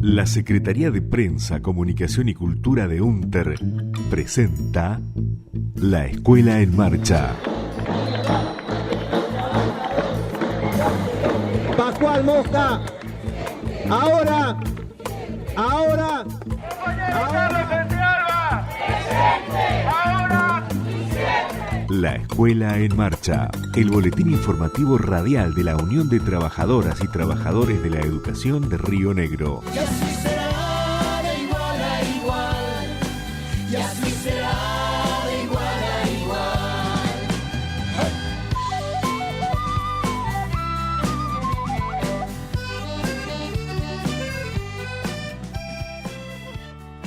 La Secretaría de Prensa, Comunicación y Cultura de UNTER presenta La Escuela en Marcha. Pascual Mosca, ahora. La Escuela en Marcha, el boletín informativo radial de la Unión de Trabajadoras y Trabajadores de la Educación de Río Negro. Y así será de igual a igual, y así será de igual a igual.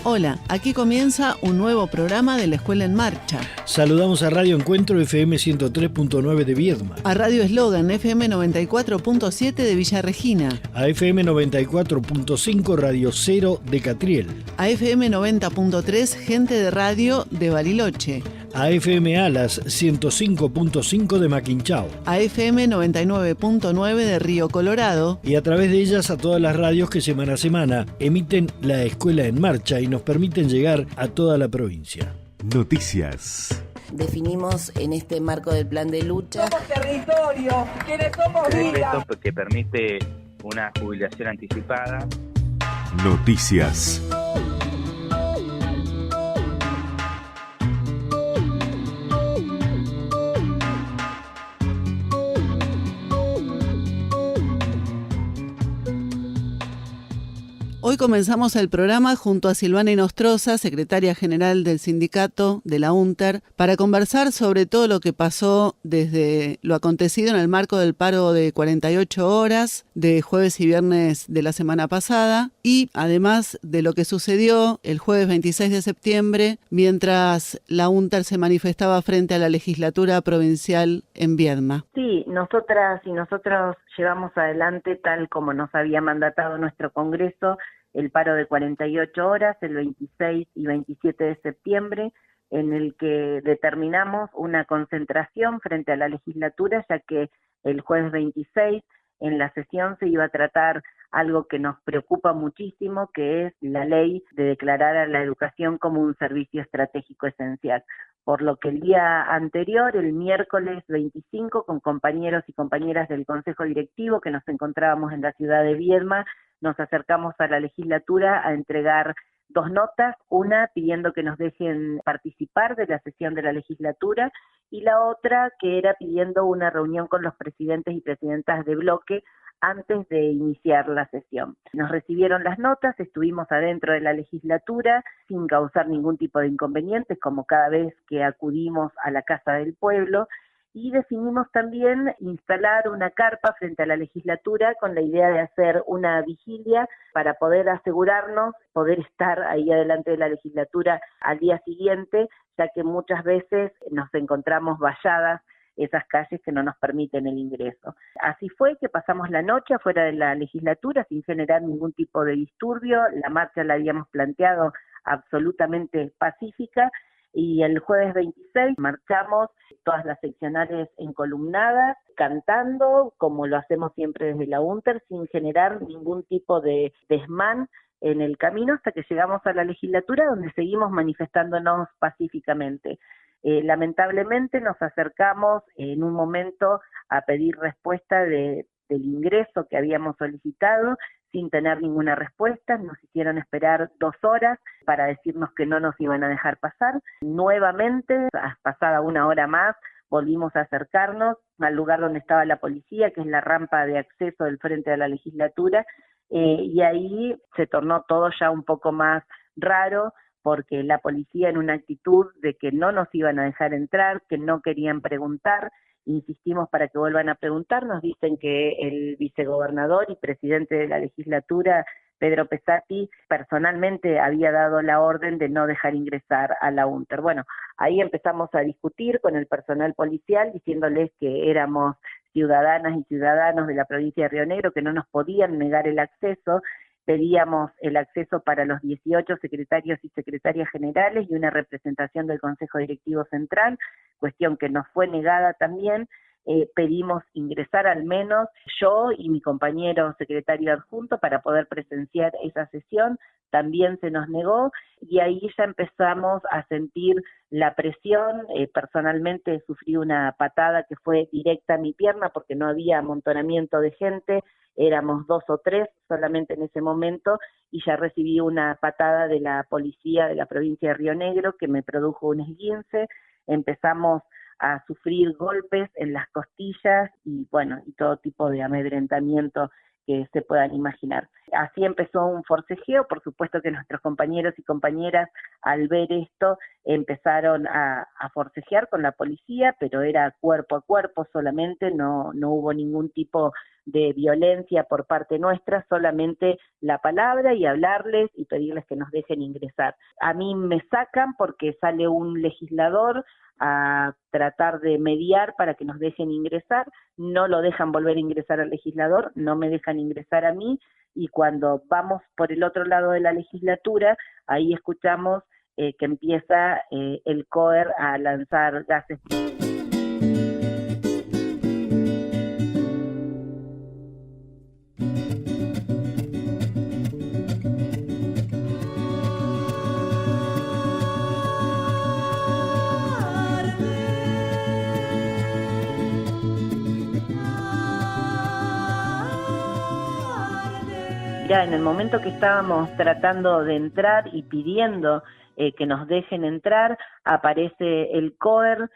Hola, aquí comienza un nuevo programa de La Escuela en Marcha. Saludamos a Radio Encuentro FM 103.9 de Viedma, A Radio Eslogan FM 94.7 de Villa Regina, a FM 94.5 Radio Cero de Catriel, a FM 90.3 Gente de Radio de Bariloche, a FM Alas 105.5 de Maquinchao, a FM 99.9 de Río Colorado y a través de ellas a todas las radios que semana a semana emiten La Escuela en Marcha y nos permiten llegar a toda la provincia. Noticias. Definimos en este marco del plan de lucha. Somos territorio, quienes somos vida. Decreto que permite una jubilación anticipada. Noticias. Hoy comenzamos el programa junto a Silvana Inostroza, secretaria general del sindicato de la UNTER, para conversar sobre todo lo que pasó desde lo acontecido en el marco del paro de 48 horas de jueves y viernes de la semana pasada y además de lo que sucedió el jueves 26 de septiembre mientras la UNTER se manifestaba frente a la legislatura provincial en Viedma. Sí, nosotras y nosotros llevamos adelante, tal como nos había mandatado nuestro Congreso, el paro de 48 horas, el 26 y 27 de septiembre, en el que determinamos una concentración frente a la legislatura, ya que el jueves 26 en la sesión se iba a tratar algo que nos preocupa muchísimo, que es la ley de declarar a la educación como un servicio estratégico esencial. Por lo que el día anterior, el miércoles 25, con compañeros y compañeras del Consejo Directivo que nos encontrábamos en la ciudad de Viedma, nos acercamos a la legislatura a entregar dos notas, una pidiendo que nos dejen participar de la sesión de la legislatura y la otra que era pidiendo una reunión con los presidentes y presidentas de bloque antes de iniciar la sesión. Nos recibieron las notas, estuvimos adentro de la legislatura sin causar ningún tipo de inconvenientes, como cada vez que acudimos a la Casa del Pueblo, y definimos también instalar una carpa frente a la legislatura con la idea de hacer una vigilia para poder asegurarnos, poder estar ahí adelante de la legislatura al día siguiente, ya que muchas veces nos encontramos valladas esas calles que no nos permiten el ingreso. Así fue que pasamos la noche afuera de la legislatura sin generar ningún tipo de disturbio, la marcha la habíamos planteado absolutamente pacífica, y el jueves 26 marchamos todas las seccionales encolumnadas, cantando, como lo hacemos siempre desde la UNTER, sin generar ningún tipo de desmán en el camino hasta que llegamos a la legislatura, donde seguimos manifestándonos pacíficamente. Lamentablemente nos acercamos en un momento a pedir respuesta del ingreso que habíamos solicitado, sin tener ninguna respuesta. Nos hicieron esperar 2 horas para decirnos que no nos iban a dejar pasar. Nuevamente, pasada 1 hora más, volvimos a acercarnos al lugar donde estaba la policía, que es la rampa de acceso del frente de la legislatura, y ahí se tornó todo ya un poco más raro, porque la policía, en una actitud de que no nos iban a dejar entrar, que no querían preguntar, insistimos para que vuelvan a preguntar, nos dicen que el vicegobernador y presidente de la legislatura, Pedro Pesati, personalmente había dado la orden de no dejar ingresar a la UNTER. Bueno, ahí empezamos a discutir con el personal policial, diciéndoles que éramos ciudadanas y ciudadanos de la provincia de Río Negro, que no nos podían negar el acceso. Pedíamos el acceso para los 18 secretarios y secretarias generales y una representación del Consejo Directivo Central, cuestión que nos fue negada también, pedimos ingresar al menos yo y mi compañero secretario adjunto para poder presenciar esa sesión. También se nos negó y ahí ya empezamos a sentir la presión. Personalmente sufrí una patada que fue directa a mi pierna porque no había amontonamiento de gente, éramos 2 o 3 solamente en ese momento, y ya recibí una patada de la policía de la provincia de Río Negro que me produjo un esguince. Empezamos a sufrir golpes en las costillas y bueno, y todo tipo de amedrentamiento que se puedan imaginar. Así empezó un forcejeo. Por supuesto que nuestros compañeros y compañeras al ver esto empezaron a forcejear con la policía, pero era cuerpo a cuerpo solamente, no hubo ningún tipo de violencia por parte nuestra, solamente la palabra y hablarles y pedirles que nos dejen ingresar. A mí me sacan porque sale un legislador a tratar de mediar para que nos dejen ingresar, no lo dejan volver a ingresar al legislador, no me dejan ingresar a mí, y cuando vamos por el otro lado de la legislatura, ahí escuchamos que empieza el COER a lanzar gases. Ya en el momento que estábamos tratando de entrar y pidiendo que nos dejen entrar, aparece el COER.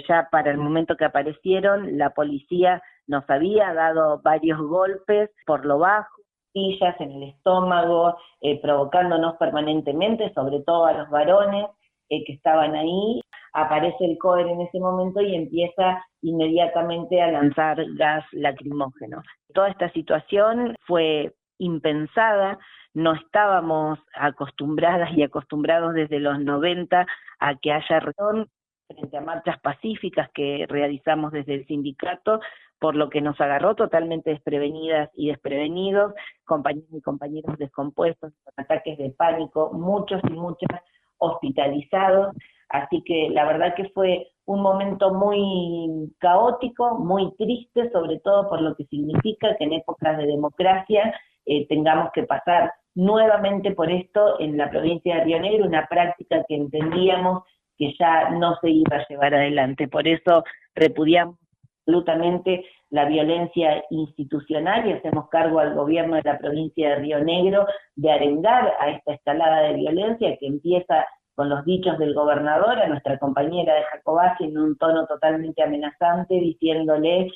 Ya para el momento que aparecieron, la policía nos había dado varios golpes por lo bajo, sillas en el estómago, provocándonos permanentemente, sobre todo a los varones que estaban ahí. Aparece el COER en ese momento y empieza inmediatamente a lanzar gas lacrimógeno. Toda esta situación fue impensada, no estábamos acostumbradas y acostumbrados desde los 90 a que haya reacción frente a marchas pacíficas que realizamos desde el sindicato, por lo que nos agarró totalmente desprevenidas y desprevenidos, compañeros y compañeros descompuestos, con ataques de pánico, muchos y muchas hospitalizados. Así que la verdad que fue un momento muy caótico, muy triste, sobre todo por lo que significa que en épocas de democracia tengamos que pasar nuevamente por esto en la provincia de Río Negro, una práctica que entendíamos que ya no se iba a llevar adelante. Por eso repudiamos absolutamente la violencia institucional y hacemos cargo al gobierno de la provincia de Río Negro de arengar a esta escalada de violencia que empieza con los dichos del gobernador a nuestra compañera de Jacobacci en un tono totalmente amenazante, diciéndole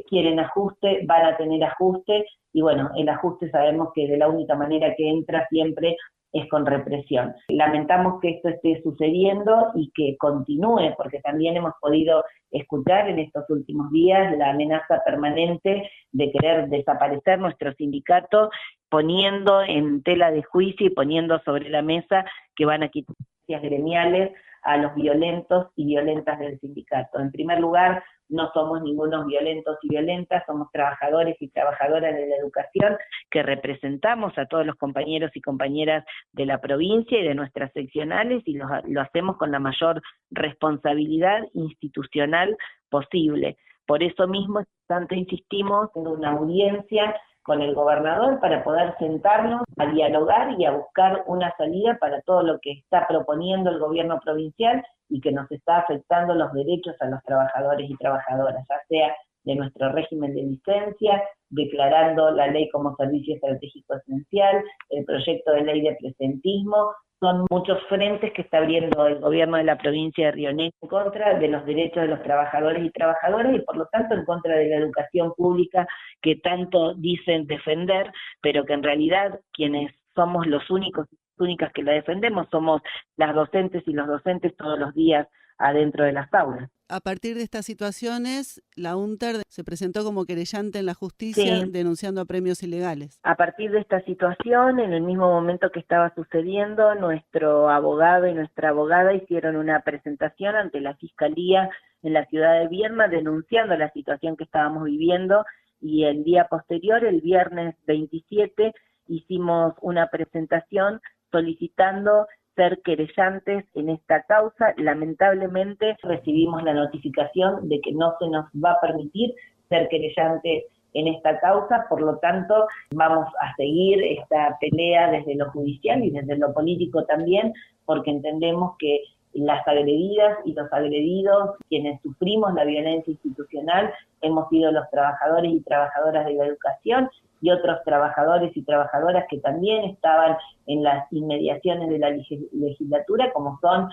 quieren ajuste, van a tener ajuste, y bueno, el ajuste sabemos que de la única manera que entra siempre es con represión. Lamentamos que esto esté sucediendo y que continúe, porque también hemos podido escuchar en estos últimos días la amenaza permanente de querer desaparecer nuestro sindicato, poniendo en tela de juicio y poniendo sobre la mesa que van a quitar gremiales a los violentos y violentas del sindicato. En primer lugar, no somos ningunos violentos y violentas, somos trabajadores y trabajadoras de la educación que representamos a todos los compañeros y compañeras de la provincia y de nuestras seccionales, y lo hacemos con la mayor responsabilidad institucional posible. Por eso mismo, tanto insistimos en una audiencia con el gobernador para poder sentarnos a dialogar y a buscar una salida para todo lo que está proponiendo el gobierno provincial y que nos está afectando los derechos a los trabajadores y trabajadoras, ya sea de nuestro régimen de licencia, declarando la ley como servicio estratégico esencial, el proyecto de ley de presentismo. Son muchos frentes que está abriendo el gobierno de la provincia de Río Negro en contra de los derechos de los trabajadores y trabajadoras y por lo tanto en contra de la educación pública que tanto dicen defender, pero que en realidad quienes somos los únicos y únicas que la defendemos somos las docentes y los docentes todos los días adentro de las aulas. A partir de estas situaciones, la UNTER se presentó como querellante en la justicia, sí, denunciando apremios ilegales. A partir de esta situación, en el mismo momento que estaba sucediendo, nuestro abogado y nuestra abogada hicieron una presentación ante la Fiscalía en la ciudad de Viedma denunciando la situación que estábamos viviendo, y el día posterior, el viernes 27, hicimos una presentación solicitando ser querellantes en esta causa. Lamentablemente recibimos la notificación de que no se nos va a permitir ser querellantes en esta causa, por lo tanto vamos a seguir esta pelea desde lo judicial y desde lo político también, porque entendemos que las agredidas y los agredidos, quienes sufrimos la violencia institucional, hemos sido los trabajadores y trabajadoras de la educación y otros trabajadores y trabajadoras que también estaban en las inmediaciones de la legislatura, como son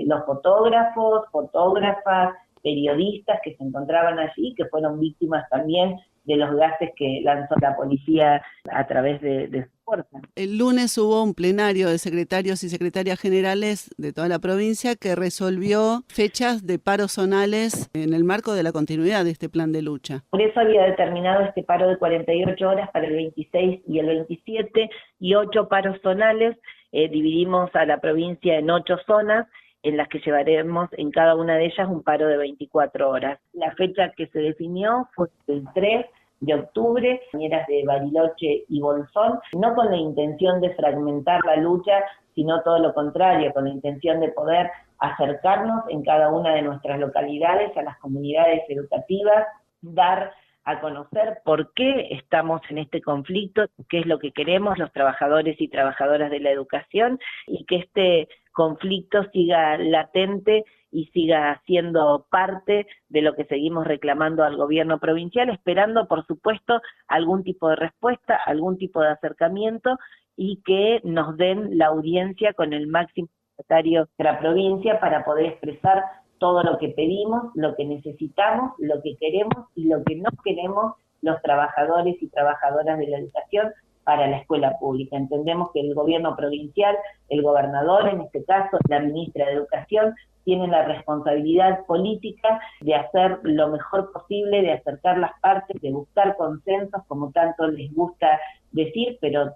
los fotógrafos, fotógrafas, periodistas que se encontraban allí, que fueron víctimas también de los gases que lanzó la policía a través de su fuerza. El lunes hubo un plenario de secretarios y secretarias generales de toda la provincia que resolvió fechas de paros zonales en el marco de la continuidad de este plan de lucha. Por eso había determinado este paro de 48 horas para el 26 y el 27 y 8 paros zonales. Dividimos a la provincia en 8 zonas, en las que llevaremos en cada una de ellas un paro de 24 horas. La fecha que se definió fue el 3 de octubre, compañeras de Bariloche y Bolsón, no con la intención de fragmentar la lucha, sino todo lo contrario, con la intención de poder acercarnos en cada una de nuestras localidades a las comunidades educativas, dar a conocer por qué estamos en este conflicto, qué es lo que queremos los trabajadores y trabajadoras de la educación, y que este conflicto siga latente y siga siendo parte de lo que seguimos reclamando al gobierno provincial, esperando, por supuesto, algún tipo de respuesta, algún tipo de acercamiento, y que nos den la audiencia con el máximo secretario de la provincia para poder expresar todo lo que pedimos, lo que necesitamos, lo que queremos y lo que no queremos los trabajadores y trabajadoras de la educación para la escuela pública. Entendemos que el gobierno provincial, el gobernador, en este caso la ministra de Educación, tienen la responsabilidad política de hacer lo mejor posible, de acercar las partes, de buscar consensos, como tanto les gusta decir, pero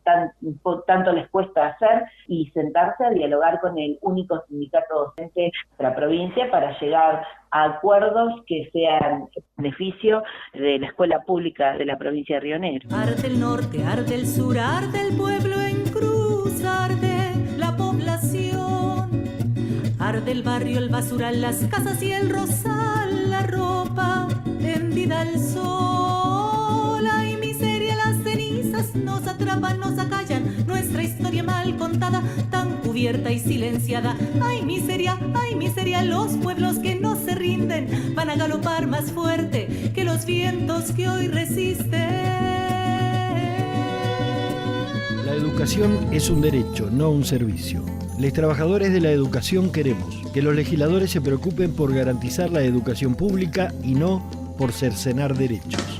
tanto les cuesta hacer, y sentarse a dialogar con el único sindicato docente de la provincia para llegar a acuerdos que sean en beneficio de la escuela pública de la provincia de Río Negro. Arde el norte, arde el sur, arde el pueblo en cruz, arde la población, arde el barrio, el basural, las casas y el rosal, la ropa tendida al sol. Ay, miseria, las cenizas nos atrapan, nos acallan, nuestra historia mal contada, tan cubierta y silenciada. Ay, miseria, los pueblos que no se rinden van a galopar más fuerte que los vientos que hoy resisten. La educación es un derecho, no un servicio. Los trabajadores de la educación queremos que los legisladores se preocupen por garantizar la educación pública y no por cercenar derechos.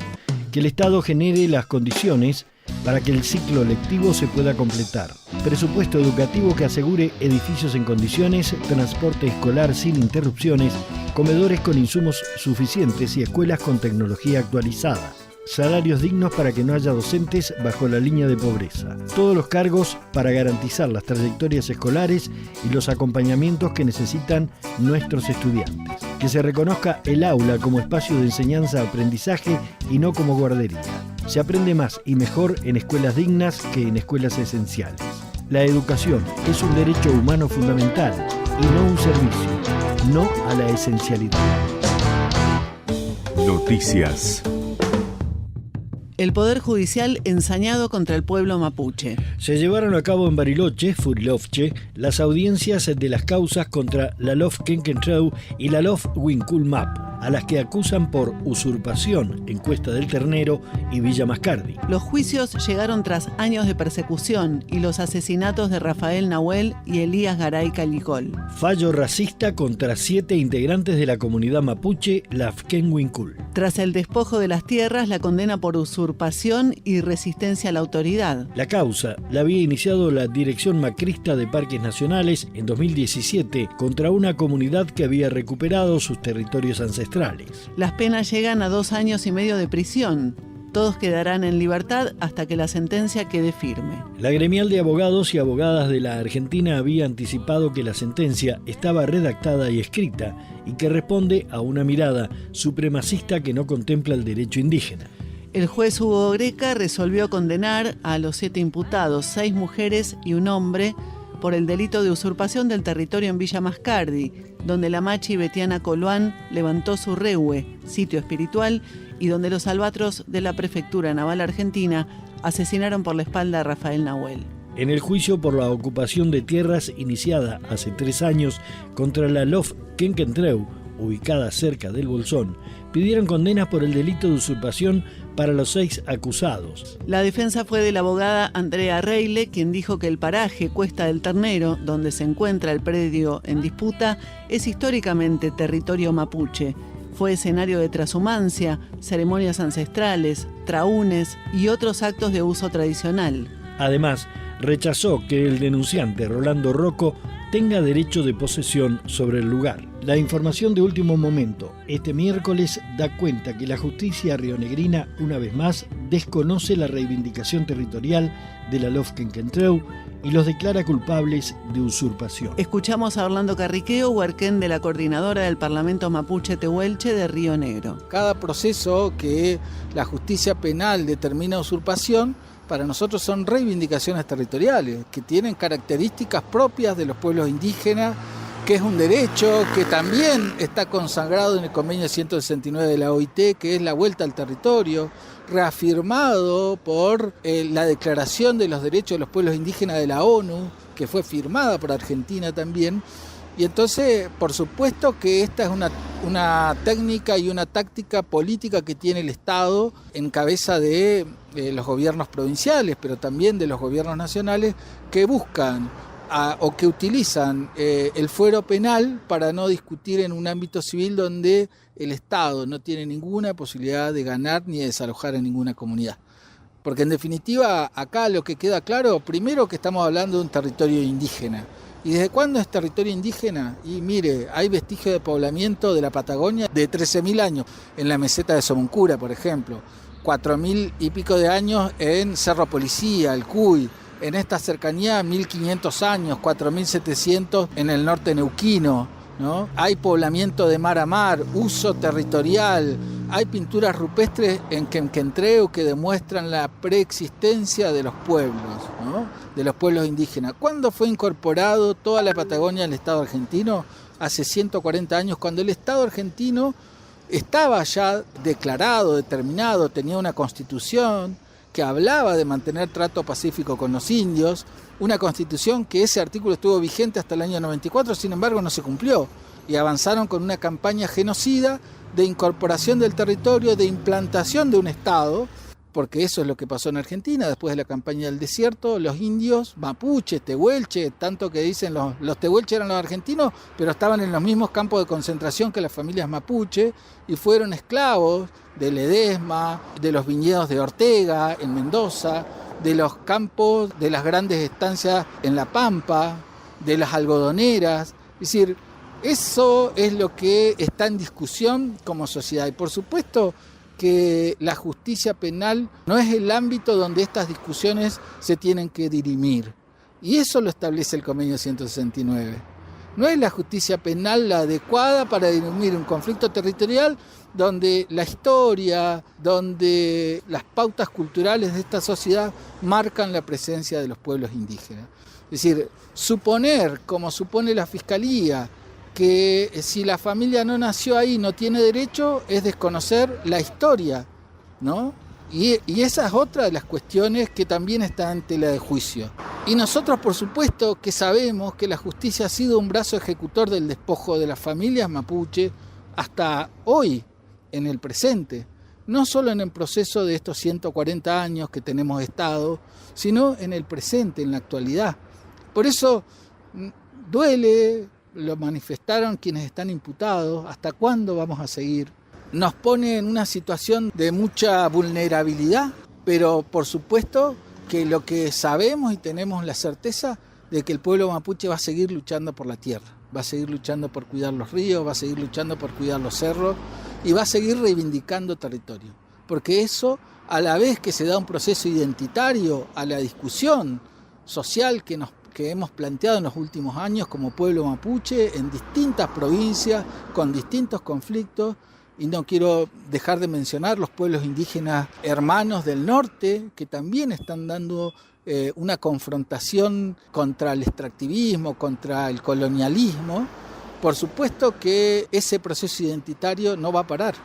Que el Estado genere las condiciones para que el ciclo lectivo se pueda completar. Presupuesto educativo que asegure edificios en condiciones, transporte escolar sin interrupciones, comedores con insumos suficientes y escuelas con tecnología actualizada. Salarios dignos para que no haya docentes bajo la línea de pobreza. Todos los cargos para garantizar las trayectorias escolares y los acompañamientos que necesitan nuestros estudiantes. Que se reconozca el aula como espacio de enseñanza-aprendizaje y no como guardería. Se aprende más y mejor en escuelas dignas que en escuelas esenciales. La educación es un derecho humano fundamental y no un servicio, no a la esencialidad. Noticias. El Poder Judicial ensañado contra el pueblo mapuche. Se llevaron a cabo en Bariloche, Furilovche, las audiencias de las causas contra Lalof Kenkentreu y Lalof Winkulmap, a las que acusan por usurpación en Cuesta del Ternero y Villa Mascardi. Los juicios llegaron tras años de persecución y los asesinatos de Rafael Nahuel y Elías Garay Calicol. Fallo racista contra 7 integrantes de la comunidad mapuche, Lafken Winkul. Tras el despojo de las tierras, la condena por usurpación y resistencia a la autoridad. La causa la había iniciado la Dirección Macrista de Parques Nacionales en 2017 contra una comunidad que había recuperado sus territorios ancestrales. Las penas llegan a 2 años y medio de prisión. Todos quedarán en libertad hasta que la sentencia quede firme. La gremial de abogados y abogadas de la Argentina había anticipado que la sentencia estaba redactada y escrita y que responde a una mirada supremacista que no contempla el derecho indígena. El juez Hugo Greca resolvió condenar a los 7 imputados, 6 mujeres y un hombre, por el delito de usurpación del territorio en Villa Mascardi, donde la machi Betiana Coloán levantó su rehue, sitio espiritual, y donde los albatros de la Prefectura Naval Argentina asesinaron por la espalda a Rafael Nahuel. En el juicio por la ocupación de tierras iniciada hace 3 años contra la LOF Quenquentreu, ubicada cerca del Bolsón, pidieron condenas por el delito de usurpación para los 6 acusados. La defensa fue de la abogada Andrea Reile, quien dijo que el paraje Cuesta del Ternero, donde se encuentra el predio en disputa, es históricamente territorio mapuche. Fue escenario de trashumancia, ceremonias ancestrales, traúnes y otros actos de uso tradicional. Además, rechazó que el denunciante Rolando Rocco tenga derecho de posesión sobre el lugar. La información de último momento este miércoles da cuenta que la justicia rionegrina, una vez más, desconoce la reivindicación territorial de la LOF Quenquentreu y los declara culpables de usurpación. Escuchamos a Orlando Carriqueo, huarquén de la coordinadora del Parlamento Mapuche Tehuelche de Río Negro. Cada proceso que la justicia penal determina usurpación, para nosotros son reivindicaciones territoriales, que tienen características propias de los pueblos indígenas, que es un derecho que también está consagrado en el convenio 169 de la OIT, que es la vuelta al territorio, reafirmado por la Declaración de los Derechos de los Pueblos Indígenas de la ONU, que fue firmada por Argentina también. Y entonces, por supuesto que esta es una técnica y una táctica política que tiene el Estado en cabeza de los gobiernos provinciales, pero también de los gobiernos nacionales, que buscan o que utilizan el fuero penal para no discutir en un ámbito civil donde el Estado no tiene ninguna posibilidad de ganar ni de desalojar a ninguna comunidad. Porque en definitiva, acá lo que queda claro, primero que estamos hablando de un territorio indígena. ¿Y desde cuándo es territorio indígena? Y mire, hay vestigios de poblamiento de la Patagonia de 13.000 años, en la meseta de Somoncura, por ejemplo, 4.000 y pico de años en Cerro Policía, el Cuy, en esta cercanía 1.500 años, 4.700 en el norte neuquino, ¿no? Hay poblamiento de mar a mar, uso territorial, hay pinturas rupestres en Quenquentreu que demuestran la preexistencia de los pueblos, ¿no? De los pueblos indígenas. ¿Cuándo fue incorporado toda la Patagonia al Estado argentino? Hace 140 años, cuando el Estado argentino estaba ya declarado, determinado, tenía una constitución que hablaba de mantener trato pacífico con los indios, una constitución que ese artículo estuvo vigente hasta el año 94, sin embargo no se cumplió, y avanzaron con una campaña genocida de incorporación del territorio, de implantación de un Estado, porque eso es lo que pasó en Argentina después de la campaña del desierto. Los indios, mapuches, tehuelche, tanto que dicen los tehuelche eran los argentinos, pero estaban en los mismos campos de concentración que las familias mapuche y fueron esclavos de Ledesma, de los viñedos de Ortega en Mendoza, de los campos, de las grandes estancias en La Pampa, de las algodoneras. Es decir, eso es lo que está en discusión como sociedad. Y por supuesto que la justicia penal no es el ámbito donde estas discusiones se tienen que dirimir. Y eso lo establece el convenio 169. No es la justicia penal la adecuada para dirimir un conflicto territorial donde la historia, donde las pautas culturales de esta sociedad marcan la presencia de los pueblos indígenas. Es decir, suponer, como supone la Fiscalía, que si la familia no nació ahí no tiene derecho, es desconocer la historia, ¿no? Y esa es otra de las cuestiones que también está en tela de juicio. Y nosotros, por supuesto, que sabemos que la justicia ha sido un brazo ejecutor del despojo de las familias mapuche hasta hoy, en el presente. No solo en el proceso de estos 140 años que tenemos Estado, sino en el presente, en la actualidad. Por eso duele, lo manifestaron quienes están imputados, ¿hasta cuándo vamos a seguir? Nos pone en una situación de mucha vulnerabilidad, pero por supuesto que lo que sabemos y tenemos la certeza de que el pueblo mapuche va a seguir luchando por la tierra, va a seguir luchando por cuidar los ríos, va a seguir luchando por cuidar los cerros y va a seguir reivindicando territorio, porque eso, a la vez que se da un proceso identitario a la discusión social que hemos planteado en los últimos años como pueblo mapuche en distintas provincias, con distintos conflictos, y no quiero dejar de mencionar los pueblos indígenas hermanos del norte, que también están dando una confrontación contra el extractivismo, contra el colonialismo, por supuesto que ese proceso identitario no va a parar.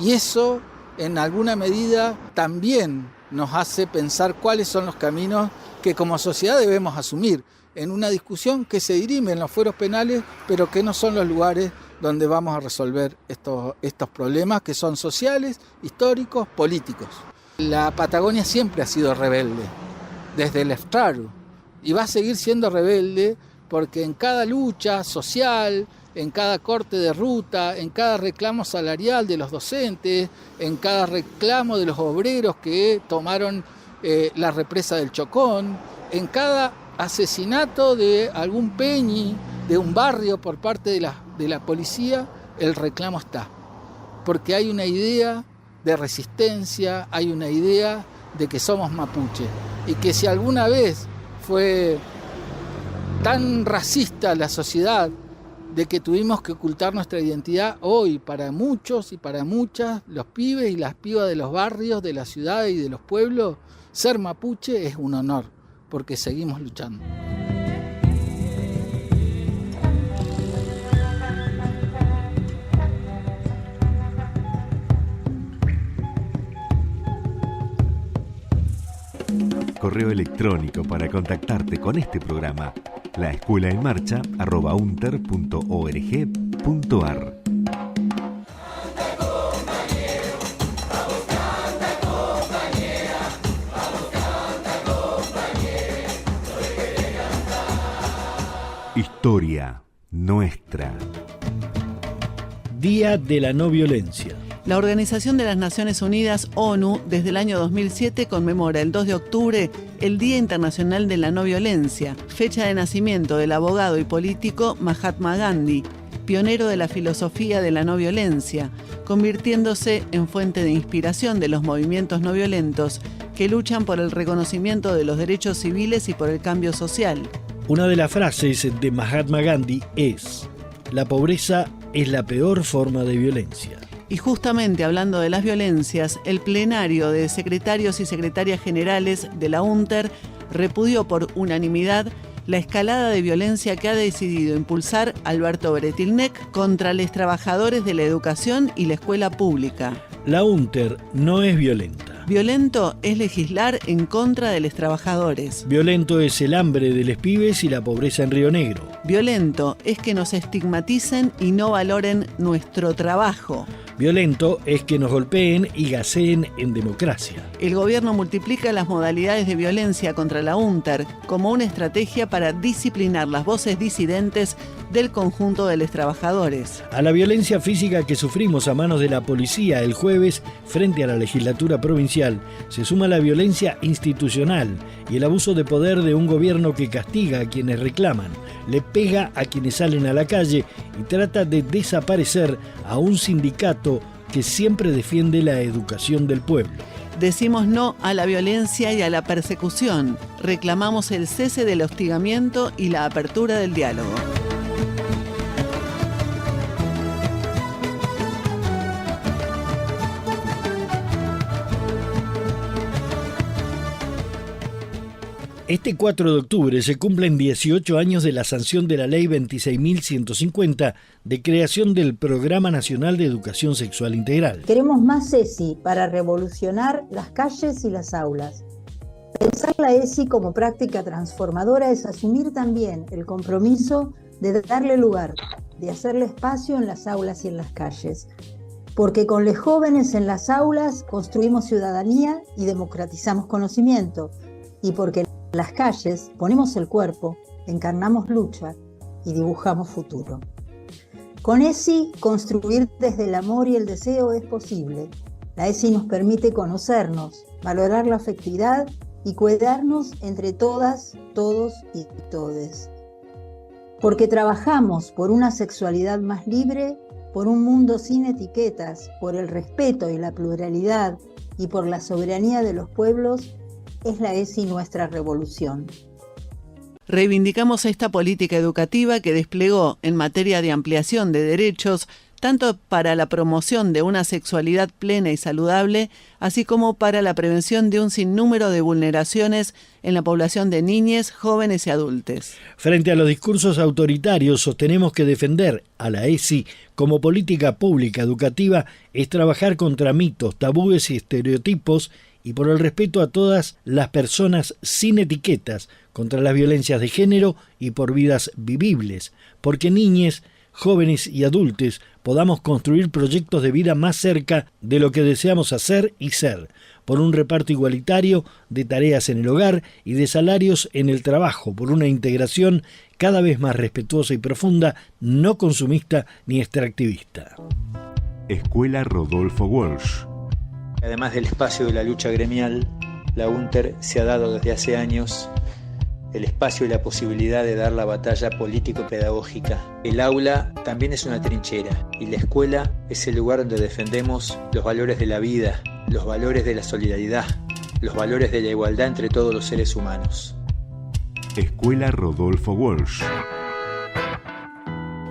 Y eso, en alguna medida, también nos hace pensar cuáles son los caminos que como sociedad debemos asumir en una discusión que se dirime en los fueros penales, pero que no son los lugares donde vamos a resolver estos problemas que son sociales, históricos, políticos. La Patagonia siempre ha sido rebelde, desde el Estraro, y va a seguir siendo rebelde porque en cada lucha social, en cada corte de ruta, en cada reclamo salarial de los docentes, en cada reclamo de los obreros que tomaron la represa del Chocón, en cada asesinato de algún peñi de un barrio por parte de la policía, el reclamo está. Porque hay una idea de resistencia, hay una idea de que somos mapuche. Y que si alguna vez fue tan racista la sociedad de que tuvimos que ocultar nuestra identidad, hoy para muchos y para muchas, los pibes y las pibas de los barrios, de la ciudad y de los pueblos, ser mapuche es un honor, porque seguimos luchando. Correo electrónico para contactarte con este programa: laescuelaenmarcha@unter.org.ar. Historia nuestra. Día de la no violencia. La Organización de las Naciones Unidas, ONU, desde el año 2007 conmemora el 2 de octubre el Día Internacional de la No Violencia, fecha de nacimiento del abogado y político Mahatma Gandhi, pionero de la filosofía de la no violencia, convirtiéndose en fuente de inspiración de los movimientos no violentos que luchan por el reconocimiento de los derechos civiles y por el cambio social. Una de las frases de Mahatma Gandhi es: la pobreza es la peor forma de violencia. Y justamente hablando de las violencias, el plenario de secretarios y secretarias generales de la UNTER repudió por unanimidad la escalada de violencia que ha decidido impulsar Alberto Bretilnec contra los trabajadores de la educación y la escuela pública. La UNTER no es violenta. Violento es legislar en contra de los trabajadores. Violento es el hambre de los pibes y la pobreza en Río Negro. Violento es que nos estigmaticen y no valoren nuestro trabajo. Violento es que nos golpeen y gaseen en democracia. El gobierno multiplica las modalidades de violencia contra la UNTER como una estrategia para disciplinar las voces disidentes del conjunto de los trabajadores. A la violencia física que sufrimos a manos de la policía el jueves frente a la legislatura provincial se suma la violencia institucional y el abuso de poder de un gobierno que castiga a quienes reclaman, le pega a quienes salen a la calle y trata de desaparecer a un sindicato que siempre defiende la educación del pueblo. Decimos no a la violencia y a la persecución. Reclamamos el cese del hostigamiento y la apertura del diálogo. Este 4 de octubre se cumplen 18 años de la sanción de la Ley 26.150 de creación del Programa Nacional de Educación Sexual Integral. Queremos más ESI para revolucionar las calles y las aulas. Pensar la ESI como práctica transformadora es asumir también el compromiso de darle lugar, de hacerle espacio en las aulas y en las calles. Porque con los jóvenes en las aulas construimos ciudadanía y democratizamos conocimiento. Y porque en las calles ponemos el cuerpo, encarnamos lucha y dibujamos futuro. Con ESI, construir desde el amor y el deseo es posible. La ESI nos permite conocernos, valorar la afectividad y cuidarnos entre todas, todos y todes. Porque trabajamos por una sexualidad más libre, por un mundo sin etiquetas, por el respeto y la pluralidad y por la soberanía de los pueblos, es la ESI nuestra revolución. Reivindicamos esta política educativa que desplegó en materia de ampliación de derechos tanto para la promoción de una sexualidad plena y saludable, así como para la prevención de un sinnúmero de vulneraciones en la población de niñas, jóvenes y adultos. Frente a los discursos autoritarios, sostenemos que defender a la ESI como política pública educativa es trabajar contra mitos, tabúes y estereotipos y por el respeto a todas las personas sin etiquetas, contra las violencias de género y por vidas vivibles, porque niñes, jóvenes y adultos podamos construir proyectos de vida más cerca de lo que deseamos hacer y ser, por un reparto igualitario de tareas en el hogar y de salarios en el trabajo, por una integración cada vez más respetuosa y profunda, no consumista ni extractivista. Escuela Rodolfo Walsh. Además del espacio de la lucha gremial, la UNTER se ha dado desde hace años el espacio y la posibilidad de dar la batalla político-pedagógica. El aula también es una trinchera y la escuela es el lugar donde defendemos los valores de la vida, los valores de la solidaridad, los valores de la igualdad entre todos los seres humanos. Escuela Rodolfo Walsh.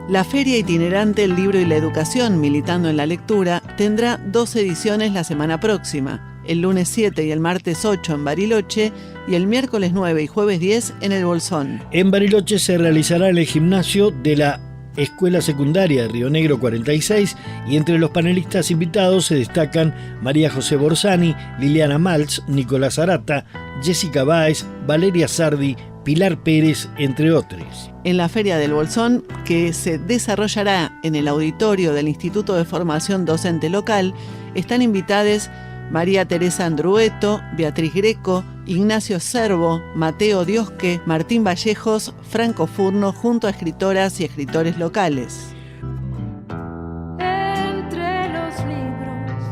La Feria Itinerante El Libro y la Educación, militando en la lectura, tendrá 2 ediciones la semana próxima. El lunes 7 y el martes 8 en Bariloche y el miércoles 9 y jueves 10 en El Bolsón. En Bariloche se realizará en el gimnasio de la Escuela Secundaria de Río Negro 46 y entre los panelistas invitados se destacan María José Borsani, Liliana Maltz, Nicolás Arata, Jessica Báez, Valeria Sardi, Pilar Pérez, entre otros. En la Feria del Bolsón, que se desarrollará en el auditorio del Instituto de Formación Docente Local, están invitadas María Teresa Andrueto, Beatriz Greco, Ignacio Cervo, Mateo Diosque, Martín Vallejos, Franco Furno, junto a escritoras y escritores locales. Entre los libros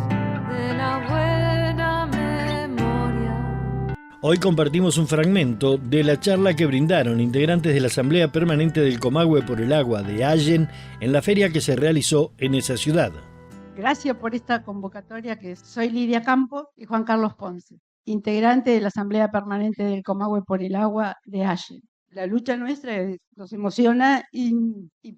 de la buena memoria. Hoy compartimos un fragmento de la charla que brindaron integrantes de la Asamblea Permanente del Comahue por el Agua de Allen en la feria que se realizó en esa ciudad. Gracias por esta convocatoria, que soy Lidia Campo y Juan Carlos Ponce, integrante de la Asamblea Permanente del Comahue por el Agua de Allen. La lucha nuestra nos emociona y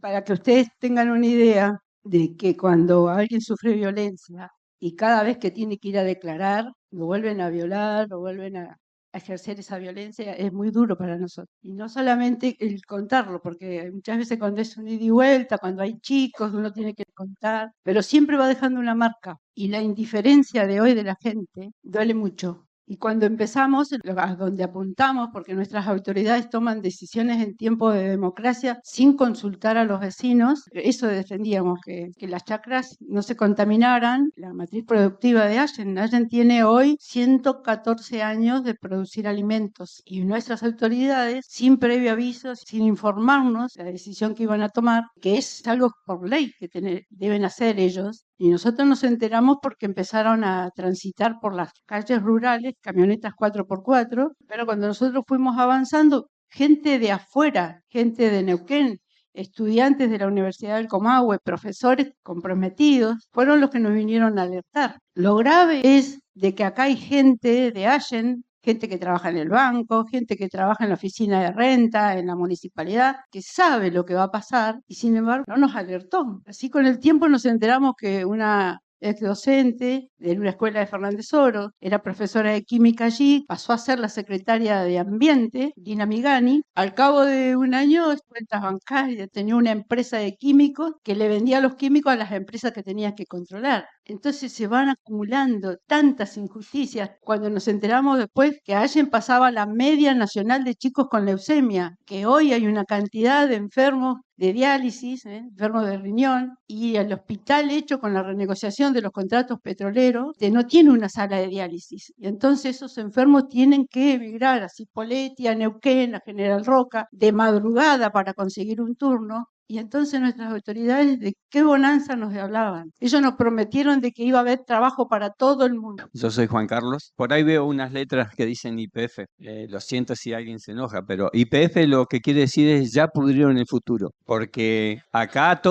para que ustedes tengan una idea de que cuando alguien sufre violencia y cada vez que tiene que ir a declarar, lo vuelven a violar, lo vuelven a ejercer esa violencia, es muy duro para nosotros. Y no solamente el contarlo, porque muchas veces cuando es un ida y vuelta, cuando hay chicos, uno tiene que contar, pero siempre va dejando una marca. Y la indiferencia de hoy de la gente duele mucho. Y cuando empezamos, a donde apuntamos, porque nuestras autoridades toman decisiones en tiempo de democracia sin consultar a los vecinos, eso defendíamos, que las chacras no se contaminaran. La matriz productiva de Allen. Allen tiene hoy 114 años de producir alimentos y nuestras autoridades, sin previo aviso, sin informarnos la decisión que iban a tomar, que es algo por ley que deben hacer ellos. Y nosotros nos enteramos porque empezaron a transitar por las calles rurales camionetas 4x4, pero cuando nosotros fuimos avanzando, gente de afuera, gente de Neuquén, estudiantes de la Universidad del Comahue, profesores comprometidos, fueron los que nos vinieron a alertar. Lo grave es de que acá hay gente de Allen, gente que trabaja en el banco, gente que trabaja en la oficina de renta, en la municipalidad, que sabe lo que va a pasar y sin embargo no nos alertó. Así con el tiempo nos enteramos que una ex docente de una escuela de Fernández Oro, era profesora de química allí, pasó a ser la secretaria de Ambiente, Dina Migani. Al cabo de un año, cuentas bancarias, tenía una empresa de químicos que le vendía los químicos a las empresas que tenía que controlar. Entonces se van acumulando tantas injusticias. Cuando nos enteramos después que Allen pasaba la media nacional de chicos con leucemia, que hoy hay una cantidad de enfermos de diálisis, enfermos de riñón, y el hospital hecho con la renegociación de los contratos petroleros no tiene una sala de diálisis. Y entonces esos enfermos tienen que emigrar a Cipolletti, a Neuquén, a General Roca, de madrugada para conseguir un turno. Y entonces nuestras autoridades, ¿de qué bonanza nos hablaban? Ellos nos prometieron de que iba a haber trabajo para todo el mundo. Yo soy Juan Carlos. Por ahí veo unas letras que dicen YPF. Lo siento si alguien se enoja, pero YPF lo que quiere decir es ya pudrieron el futuro. Porque acá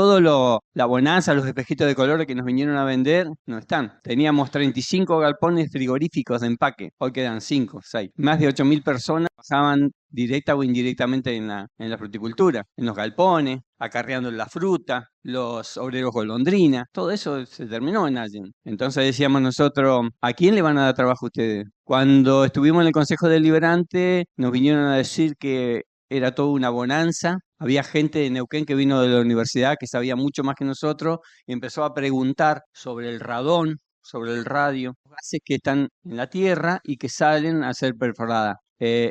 la bonanza, los espejitos de color que nos vinieron a vender, no están. Teníamos 35 galpones frigoríficos de empaque. Hoy quedan 5, 6. Más de 8.000 personas trabajaban directa o indirectamente en la fruticultura, en los galpones. acarreando la fruta, los obreros golondrina, todo eso se terminó en Allen. Entonces decíamos nosotros, ¿a quién le van a dar trabajo a ustedes? Cuando estuvimos en el Consejo Deliberante nos vinieron a decir que era toda una bonanza. Había gente de Neuquén que vino de la universidad que sabía mucho más que nosotros y empezó a preguntar sobre el radón, sobre el radio, gases que están en la tierra y que salen a ser perforadas.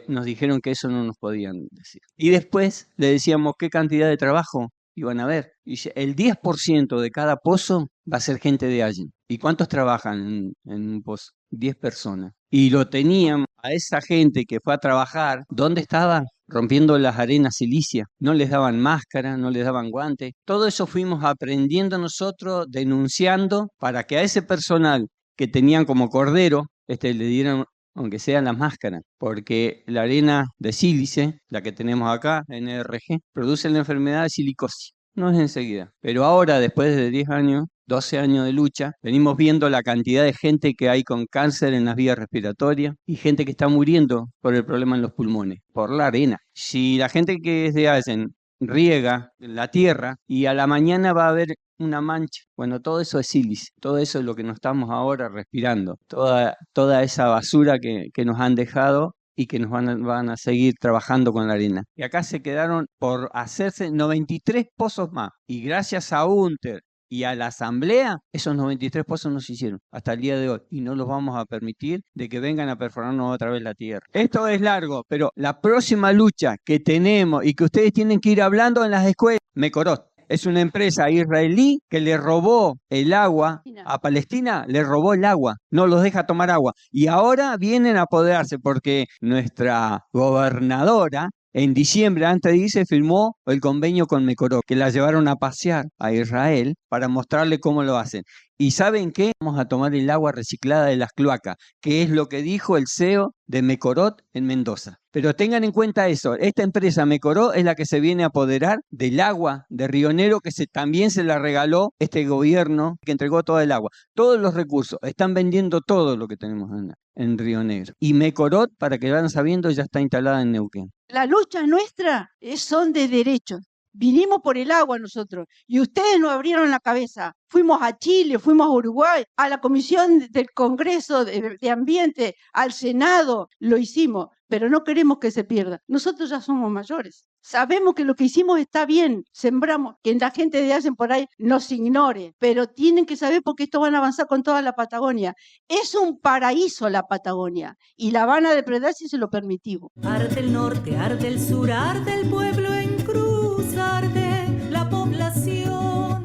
Nos dijeron que eso no nos podían decir. Y después le decíamos qué cantidad de trabajo iban a ver. Y el 10% de cada pozo va a ser gente de allí. ¿Y cuántos trabajan en un pozo? 10 personas. Y lo tenían a esa gente que fue a trabajar. ¿Dónde estaban? Rompiendo las arenas silicias. No les daban máscara, no les daban guantes. Todo eso fuimos aprendiendo nosotros, denunciando, para que a ese personal que tenían como cordero, le dieran, aunque sea la máscara, porque la arena de sílice, la que tenemos acá, NRG, produce la enfermedad de silicosis. No es enseguida. Pero ahora, después de 10 años, 12 años de lucha, venimos viendo la cantidad de gente que hay con cáncer en las vías respiratorias y gente que está muriendo por el problema en los pulmones, por la arena. Si la gente que es de Allen riega la tierra y a la mañana va a haber una mancha, bueno, todo eso es sílice, todo eso es lo que nos estamos ahora respirando, toda esa basura que nos han dejado y que nos van a seguir trabajando con la arena. Y acá se quedaron por hacerse 93 pozos más. Y gracias a UNTER y a la asamblea, esos 93 pozos no se hicieron hasta el día de hoy. Y no los vamos a permitir de que vengan a perforarnos otra vez la tierra. Esto es largo, pero la próxima lucha que tenemos y que ustedes tienen que ir hablando en las escuelas, Mekorot. Es una empresa israelí que le robó el agua a Palestina, le robó el agua, no los deja tomar agua. Y ahora vienen a apoderarse porque nuestra gobernadora en diciembre, antes de irse, firmó el convenio con Mekorot, que la llevaron a pasear a Israel para mostrarle cómo lo hacen. ¿Y saben qué? Vamos a tomar el agua reciclada de las cloacas, que es lo que dijo el CEO de Mekorot en Mendoza. Pero tengan en cuenta eso, esta empresa Mekorot es la que se viene a apoderar del agua de Río Negro, que también se la regaló este gobierno que entregó todo el agua. Todos los recursos, están vendiendo todo lo que tenemos en Río Negro. Y Mekorot, para que vayan sabiendo, ya está instalada en Neuquén. La lucha nuestra son de derechos. Vinimos por el agua nosotros y ustedes nos abrieron la cabeza. Fuimos a Chile, fuimos a Uruguay, a la Comisión del Congreso de Ambiente, al Senado, lo hicimos, pero no queremos que se pierda. Nosotros ya somos mayores. Sabemos que lo que hicimos está bien, sembramos, que la gente de Allen por ahí nos ignore, pero tienen que saber porque esto van a avanzar con toda la Patagonia. Es un paraíso la Patagonia y la van a depredar si se lo permitimos. Arde el norte, arde el sur, arde el pueblo en cruz, arde la población,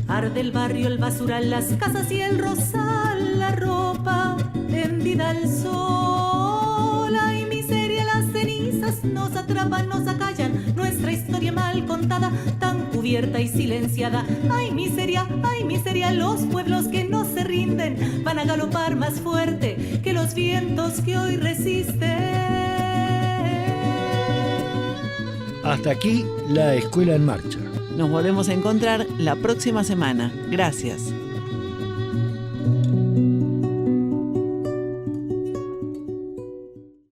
arde el barrio, el basural, las casas y el rosal, la ropa tendida al sol. Ay, miseria, las cenizas nos atrapan, nos acallan, nuestra historia mal contada, tan cubierta y silenciada. Ay, miseria, los pueblos que no se rinden van a galopar más fuerte que los vientos que hoy resisten. Hasta aquí la Escuela en Marcha. Nos volvemos a encontrar la próxima semana. Gracias.